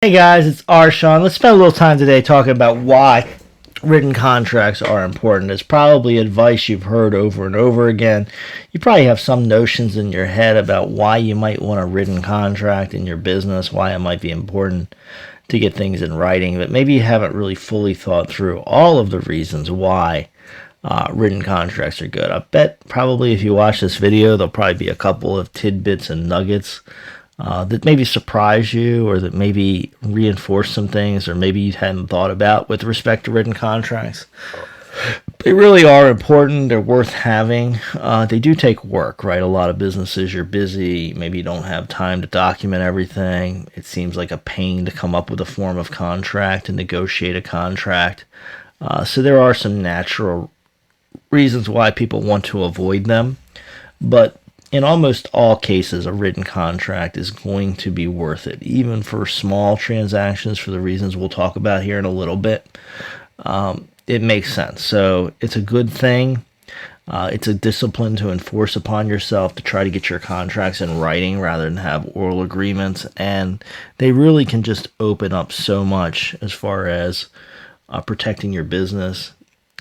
Hey guys, it's Shawn. Let's spend a little time today talking about why written contracts are important. It's probably advice you've heard over and over again. You probably have some notions in your head about why you might want a written contract in your business, why it might be important to get things in writing, but maybe you haven't really fully thought through all of the reasons why written contracts are good. I bet probably if you watch this video, there'll probably be a couple of tidbits and nuggets that maybe surprise you, or that maybe reinforce some things, or maybe you hadn't thought about with respect to written contracts. They really are important. They're worth having. They do take work, right? A lot of businesses, you're busy. Maybe you don't have time to document everything. It seems like a pain to come up with a form of contract and negotiate a contract. So there are some natural reasons why people want to avoid them. But in almost all cases, a written contract is going to be worth it, even for small transactions, for the reasons we'll talk about here in a little bit. It makes sense. So it's a good thing. It's a discipline to enforce upon yourself to try to get your contracts in writing rather than have oral agreements. And they really can just open up so much as far as protecting your business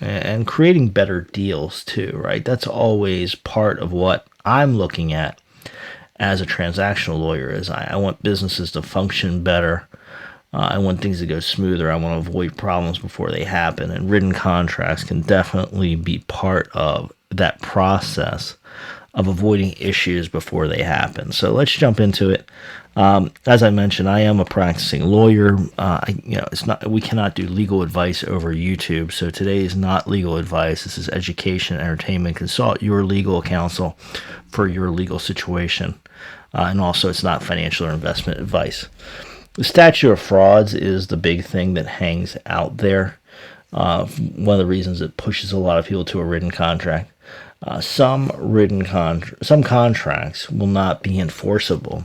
and creating better deals too, right? That's always part of what I'm looking at as a transactional lawyer. Is I want businesses to function better. I want things to go smoother. I want to avoid problems before they happen, and written contracts can definitely be part of that process of avoiding issues before they happen. So let's jump into it. As I mentioned, I am a practicing lawyer. We cannot do legal advice over YouTube. So today is not legal advice. This is education, entertainment. Consult your legal counsel for your legal situation. And also, it's not financial or investment advice. The Statute of Frauds is the big thing that hangs out there. One of the reasons it pushes a lot of people to a written contract. Some contracts will not be enforceable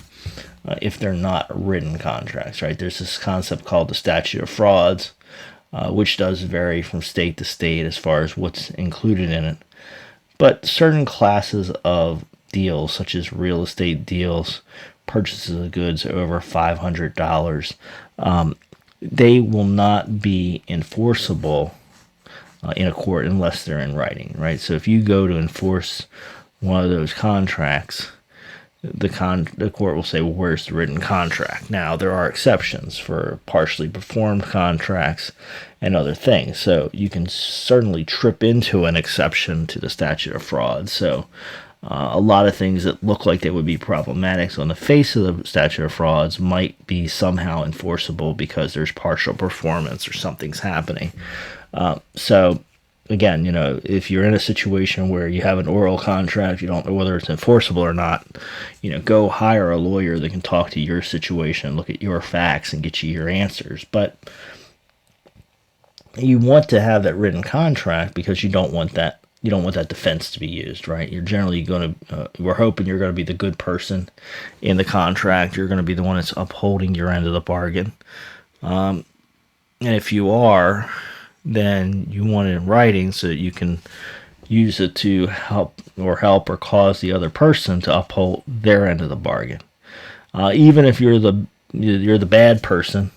if they're not written contracts, right? There's this concept called the Statute of Frauds, which does vary from state to state as far as what's included in it. But certain classes of deals, such as real estate deals, purchases of goods over $500, they will not be enforceable in a court unless they're in writing, right? So if you go to enforce one of those contracts, the court will say, well, where's the written contract? Now, there are exceptions for partially performed contracts and other things. So you can certainly trip into an exception to the Statute of Frauds. So a lot of things that look like they would be problematic on the face of the Statute of Frauds might be somehow enforceable because there's partial performance or something's happening. So again, if you're in a situation where you have an oral contract, you don't know whether it's enforceable or not, go hire a lawyer that can talk to your situation, look at your facts, and get you your answers. But you want to have that written contract because you don't want that defense to be used, right? You're generally going to, we're hoping you're going to be the good person in the contract. You're going to be the one that's upholding your end of the bargain. And if you are, then you want it in writing so that you can use it to help or cause the other person to uphold their end of the bargain. Even if you're the bad person,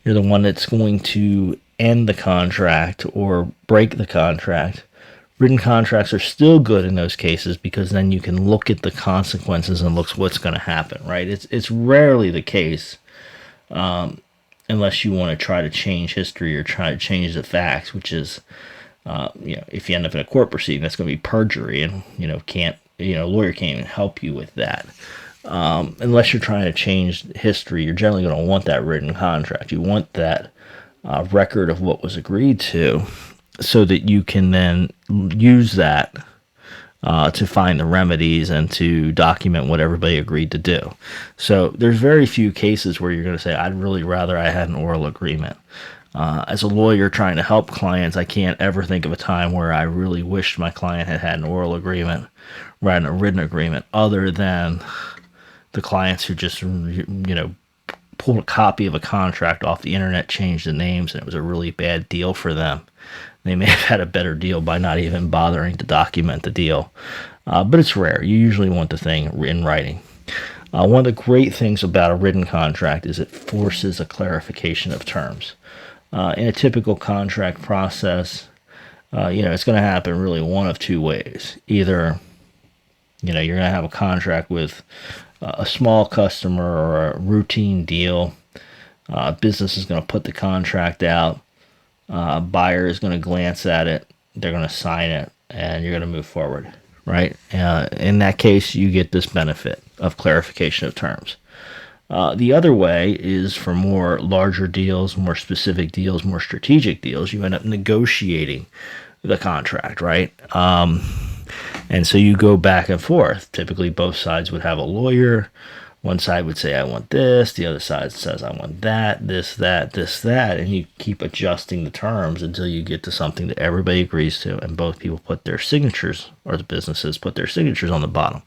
you're the one that's going to end the contract or break the contract. Written contracts are still good in those cases because then you can look at the consequences and look what's going to happen, right? It's rarely the case, unless you want to try to change history or try to change the facts, which is, if you end up in a court proceeding, that's going to be perjury, and a lawyer can't even help you with that. Unless you're trying to change history, you're generally going to want that written contract. You want that record of what was agreed to, so that you can then use that to find the remedies and to document what everybody agreed to do. So there's very few cases where you're going to say, I'd really rather I had an oral agreement. As a lawyer trying to help clients, I can't ever think of a time where I really wished my client had an oral agreement rather than a written agreement, other than the clients who just, pulled a copy of a contract off the internet, changed the names, and it was a really bad deal for them. They may have had a better deal by not even bothering to document the deal. But it's rare. You usually want the thing in writing. One of the great things about a written contract is it forces a clarification of terms. In a typical contract process, it's going to happen really one of two ways. Either, you're going to have a contract with a small customer or a routine deal. Business is going to put the contract out. Buyer is going to glance at it. They're going to sign it, and you're going to move forward, right? In that case, you get this benefit of clarification of terms. The other way is for more larger deals, more specific deals, more strategic deals. You end up negotiating the contract, right? And so you go back and forth. Typically, both sides would have a lawyer. One side would say, I want this. The other side says, I want that, this, that, this, that. And you keep adjusting the terms until you get to something that everybody agrees to. And both people put their signatures, or the businesses put their signatures on the bottom.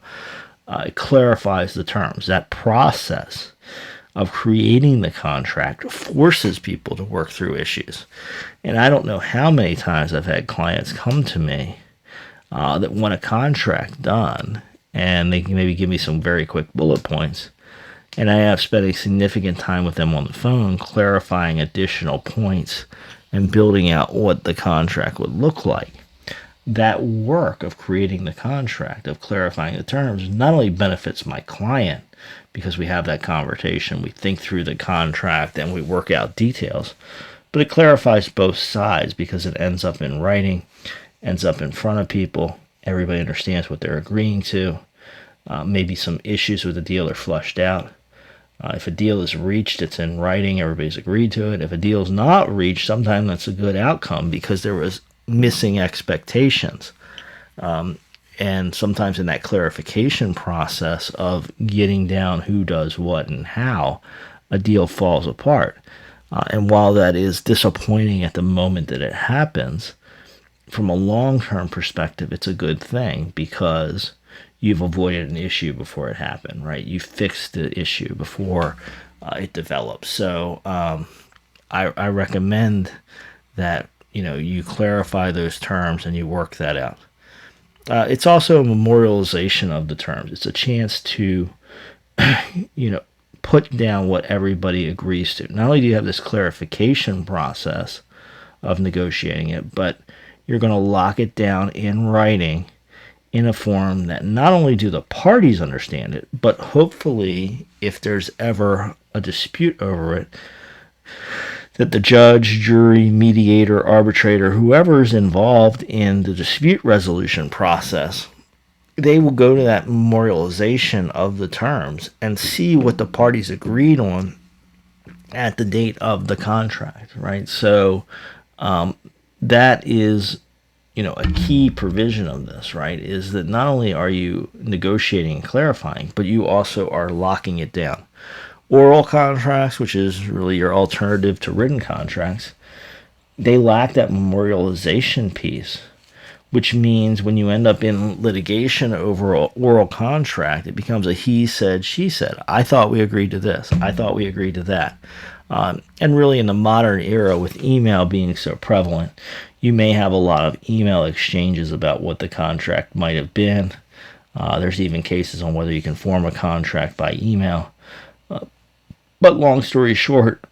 It clarifies the terms. That process of creating the contract forces people to work through issues. And I don't know how many times I've had clients come to me that want a contract done, and they can maybe give me some very quick bullet points. And I have spent a significant time with them on the phone clarifying additional points and building out what the contract would look like. That work of creating the contract, of clarifying the terms, not only benefits my client because we have that conversation, we think through the contract, and we work out details, but it clarifies both sides because it ends up in writing, ends up in front of people. Everybody understands what they're agreeing to. Maybe some issues with the deal are flushed out. If a deal is reached, it's in writing. Everybody's agreed to it. If a deal is not reached, sometimes that's a good outcome because there was missing expectations. And sometimes in that clarification process of getting down who does what and how, a deal falls apart. And while that is disappointing at the moment that it happens, from a long-term perspective, it's a good thing because you've avoided an issue before it happened, right? You fixed the issue before it develops. So I recommend that you clarify those terms and you work that out. It's also a memorialization of the terms. It's a chance to put down what everybody agrees to. Not only do you have this clarification process of negotiating it, but you're going to lock it down in writing in a form that not only do the parties understand it, but hopefully, if there's ever a dispute over it, that the judge, jury, mediator, arbitrator, whoever is involved in the dispute resolution process, they will go to that memorialization of the terms and see what the parties agreed on at the date of the contract, right? So that is, a key provision of this, right, is that not only are you negotiating and clarifying, but you also are locking it down. Oral contracts, which is really your alternative to written contracts, they lack that memorialization piece, which means when you end up in litigation over an oral contract, it becomes a he said, she said. I thought we agreed to this. I thought we agreed to that. And really in the modern era with email being so prevalent, you may have a lot of email exchanges about what the contract might have been. There's even cases on whether you can form a contract by email. But long story short,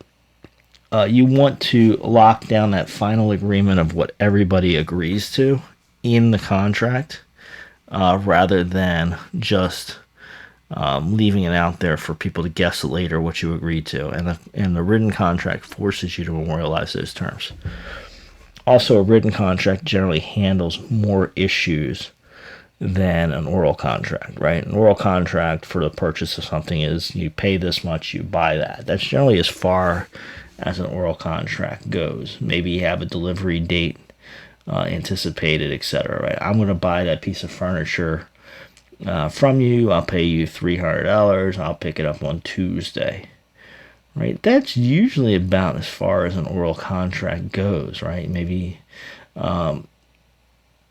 you want to lock down that final agreement of what everybody agrees to in the contract rather than just leaving it out there for people to guess later what you agreed to. And the written contract forces you to memorialize those terms. Also, a written contract generally handles more issues than an oral contract, right? An oral contract for the purchase of something is you pay this much, you buy that. That's generally as far as an oral contract goes. Maybe you have a delivery date anticipated, etc., right? I'm going to buy that piece of furniture from you. I'll pay you $300. I'll pick it up on Tuesday. Right, that's usually about as far as an oral contract goes, right? Maybe,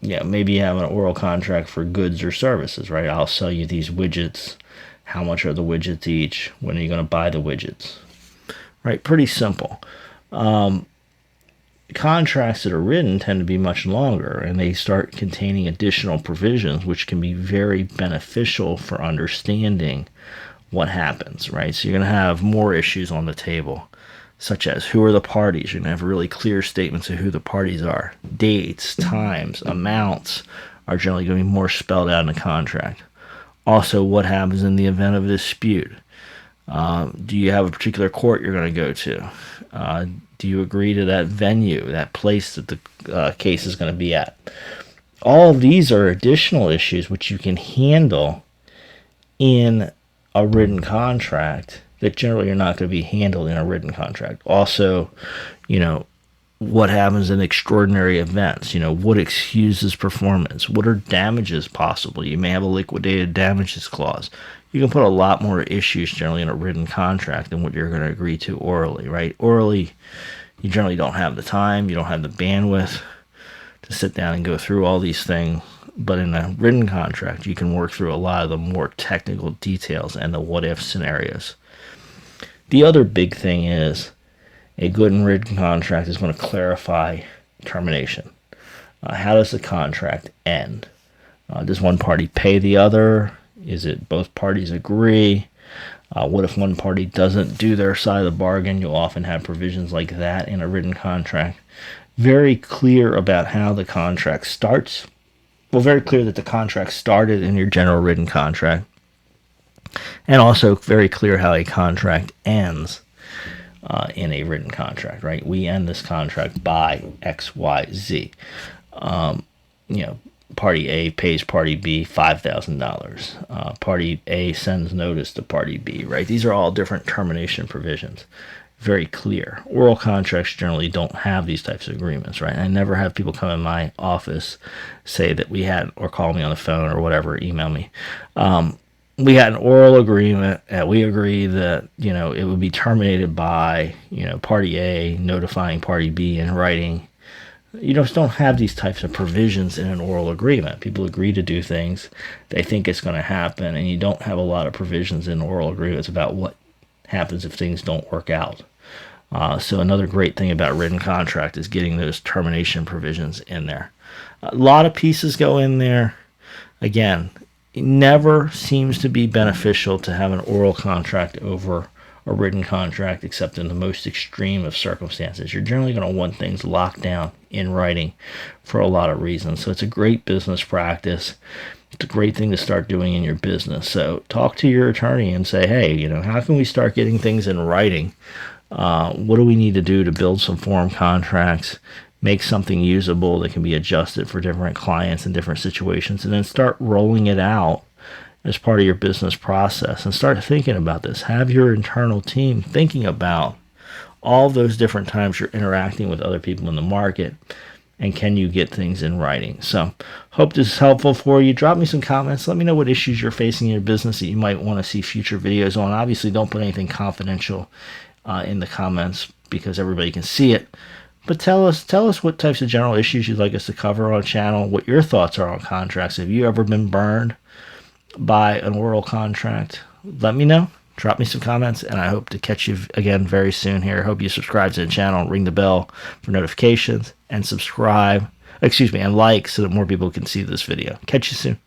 maybe you have an oral contract for goods or services, right? I'll sell you these widgets. How much are the widgets each? When are you going to buy the widgets? Right, pretty simple. Contracts that are written tend to be much longer, and they start containing additional provisions, which can be very beneficial for understanding what happens, right? So you're going to have more issues on the table, such as who are the parties. You're going to have really clear statements of who the parties are. Dates, times, amounts are generally going to be more spelled out in the contract. Also, what happens in the event of a dispute. Do you have a particular court you're going to go to? Do you agree to that venue, that place that the case is going to be at? All of these are additional issues which you can handle in a written contract that generally are not going to be handled in a written contract. Also, what happens in extraordinary events? What excuses performance? What are damages possible? You may have a liquidated damages clause. You can put a lot more issues generally in a written contract than what you're going to agree to orally, right? Orally, you generally don't have the time, you don't have the bandwidth to sit down and go through all these things. But in a written contract, you can work through a lot of the more technical details and the what-if scenarios. The other big thing is a good and written contract is going to clarify termination. How does the contract end? Does one party pay the other? Is it both parties agree? What if one party doesn't do their side of the bargain? You'll often have provisions like that in a written contract. Very clear about how the contract starts. Well, very clear that the contract started in your general written contract. And also very clear how a contract ends in a written contract, right? We end this contract by X, Y, Z. Party A pays Party B $5,000. Party A sends notice to Party B, right? These are all different termination provisions. Very clear. Oral contracts generally don't have these types of agreements, right? I never have people come in my office say that we had, or call me on the phone or whatever, email me. We had an oral agreement and we agreed that, it would be terminated by, Party A notifying Party B in writing. You just don't have these types of provisions in an oral agreement. People agree to do things. They think it's going to happen, and you don't have a lot of provisions in oral agreements about what happens if things don't work out. So another great thing about written contract is getting those termination provisions in there. A lot of pieces go in there. Again, it never seems to be beneficial to have an oral contract over a written contract except in the most extreme of circumstances. You're generally going to want things locked down in writing for a lot of reasons. So it's a great business practice. It's a great thing to start doing in your business. So talk to your attorney and say, hey, how can we start getting things in writing? What do we need to do to build some form contracts, make something usable that can be adjusted for different clients and different situations, and then start rolling it out as part of your business process and start thinking about this. Have your internal team thinking about all those different times you're interacting with other people in the market, and can you get things in writing? So hope this is helpful for you. Drop me some comments. Let me know what issues you're facing in your business that you might want to see future videos on. Obviously, don't put anything confidential in the comments because everybody can see it. But tell us what types of general issues you'd like us to cover on the channel, what your thoughts are on contracts. Have you ever been burned by an oral contract? Let me know. Drop me some comments, and I hope to catch you again very soon here. Hope you subscribe to the channel, ring the bell for notifications, and and like so that more people can see this video. Catch you soon.